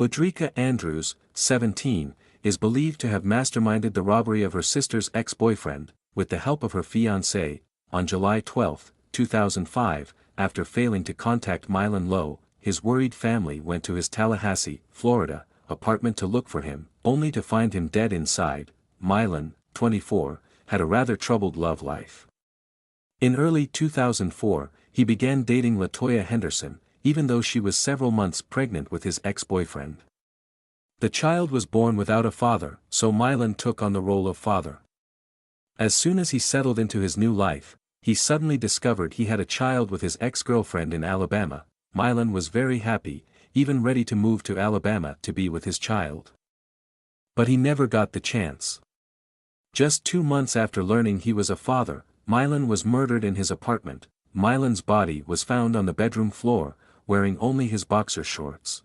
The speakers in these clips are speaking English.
Udrika Andrews, 17, is believed to have masterminded the robbery of her sister's ex-boyfriend, with the help of her fiancé, on July 12, 2005, after failing to contact Mylan Lowe. His worried family went to his Tallahassee, Florida, apartment to look for him, only to find him dead inside. Mylan, 24, had a rather troubled love life. In early 2004, he began dating LaToya Henderson, even though she was several months pregnant with his ex-boyfriend. The child was born without a father, so Mylan took on the role of father. As soon as he settled into his new life, he suddenly discovered he had a child with his ex-girlfriend in Alabama. Mylan was very happy, even ready to move to Alabama to be with his child. But he never got the chance. Just 2 months after learning he was a father, Mylan was murdered in his apartment. Mylan's body was found on the bedroom floor, wearing only his boxer shorts.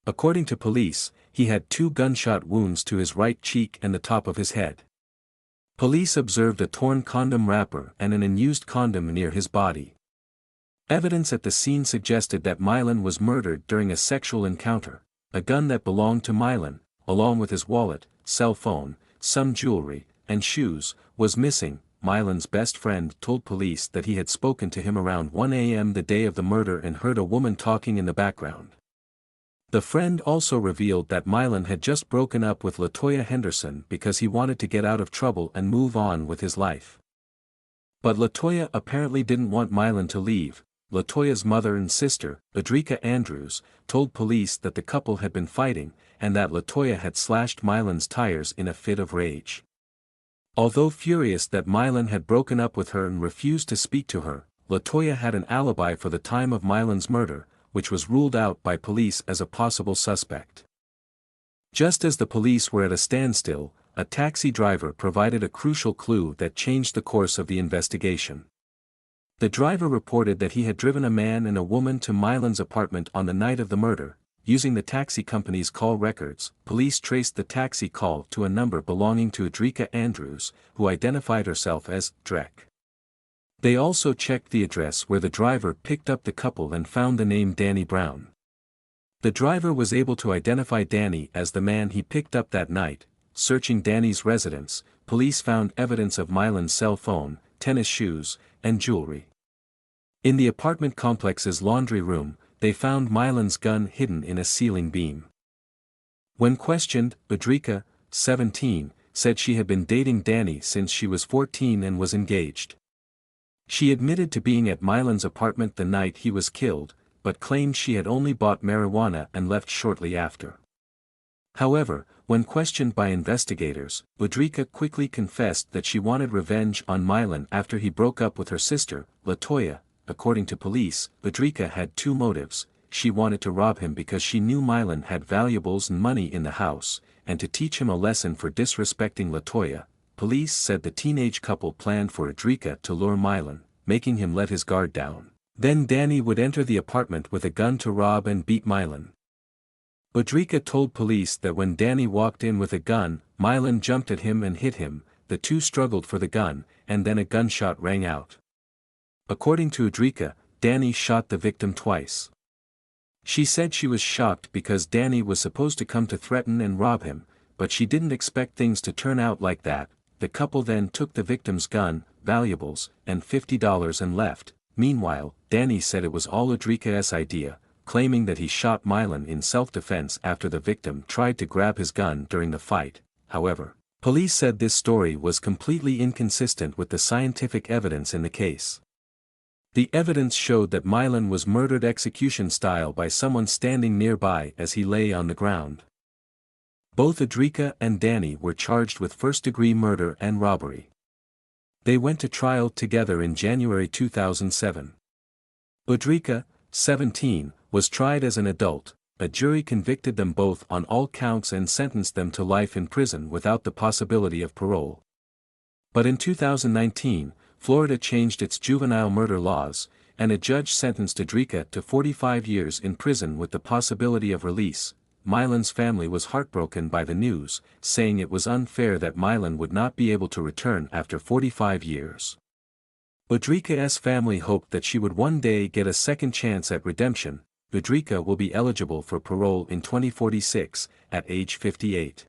According to police, he had 2 gunshot wounds to his right cheek and the top of his head. Police observed a torn condom wrapper and an unused condom near his body. Evidence at the scene suggested that Mylan was murdered during a sexual encounter. A gun that belonged to Mylan, along with his wallet, cell phone, some jewelry, and shoes, was missing. Mylan's best friend told police that he had spoken to him around 1 a.m. the day of the murder and heard a woman talking in the background. The friend also revealed that Mylan had just broken up with LaToya Henderson because he wanted to get out of trouble and move on with his life. But LaToya apparently didn't want Mylan to leave. LaToya's mother and sister, Udrika Andrews, told police that the couple had been fighting, and that LaToya had slashed Mylan's tires in a fit of rage. Although furious that Mylan had broken up with her and refused to speak to her, LaToya had an alibi for the time of Mylan's murder, which was ruled out by police as a possible suspect. Just as the police were at a standstill, a taxi driver provided a crucial clue that changed the course of the investigation. The driver reported that he had driven a man and a woman to Mylan's apartment on the night of the murder. Using the taxi company's call records, police traced the taxi call to a number belonging to Udrika Andrews, who identified herself as Drek. They also checked the address where the driver picked up the couple and found the name Danny Brown. The driver was able to identify Danny as the man he picked up that night. Searching Danny's residence, police found evidence of Mylan's cell phone, tennis shoes, and jewelry. In the apartment complex's laundry room, they found Mylan's gun hidden in a ceiling beam. When questioned, Udrika, 17, said she had been dating Danny since she was 14 and was engaged. She admitted to being at Mylan's apartment the night he was killed, but claimed she had only bought marijuana and left shortly after. However, when questioned by investigators, Udrika quickly confessed that she wanted revenge on Mylan after he broke up with her sister, LaToya. According to police, Udrika had 2 motives. She wanted to rob him because she knew Mylan had valuables and money in the house, and to teach him a lesson for disrespecting LaToya. Police said the teenage couple planned for Udrika to lure Mylan, making him let his guard down. Then Danny would enter the apartment with a gun to rob and beat Mylan. Udrika told police that when Danny walked in with a gun, Mylan jumped at him and hit him. The two struggled for the gun, and then a gunshot rang out. According to Udrika, Danny shot the victim twice. She said she was shocked because Danny was supposed to come to threaten and rob him, but she didn't expect things to turn out like that. The couple then took the victim's gun, valuables, and $50 and left. Meanwhile, Danny said it was all Udrika's idea, claiming that he shot Mylan in self-defense after the victim tried to grab his gun during the fight. However, police said this story was completely inconsistent with the scientific evidence in the case. The evidence showed that Mylan was murdered execution style by someone standing nearby as he lay on the ground. Both Udrika and Danny were charged with first-degree murder and robbery. They went to trial together in January 2007. Udrika, 17, was tried as an adult. A jury convicted them both on all counts and sentenced them to life in prison without the possibility of parole. But in 2019, Florida changed its juvenile murder laws, and a judge sentenced Udrika to 45 years in prison with the possibility of release. Mylan's family was heartbroken by the news, saying it was unfair that Mylan would not be able to return after 45 years. Udrika's family hoped that she would one day get a second chance at redemption. Udrika will be eligible for parole in 2046, at age 58.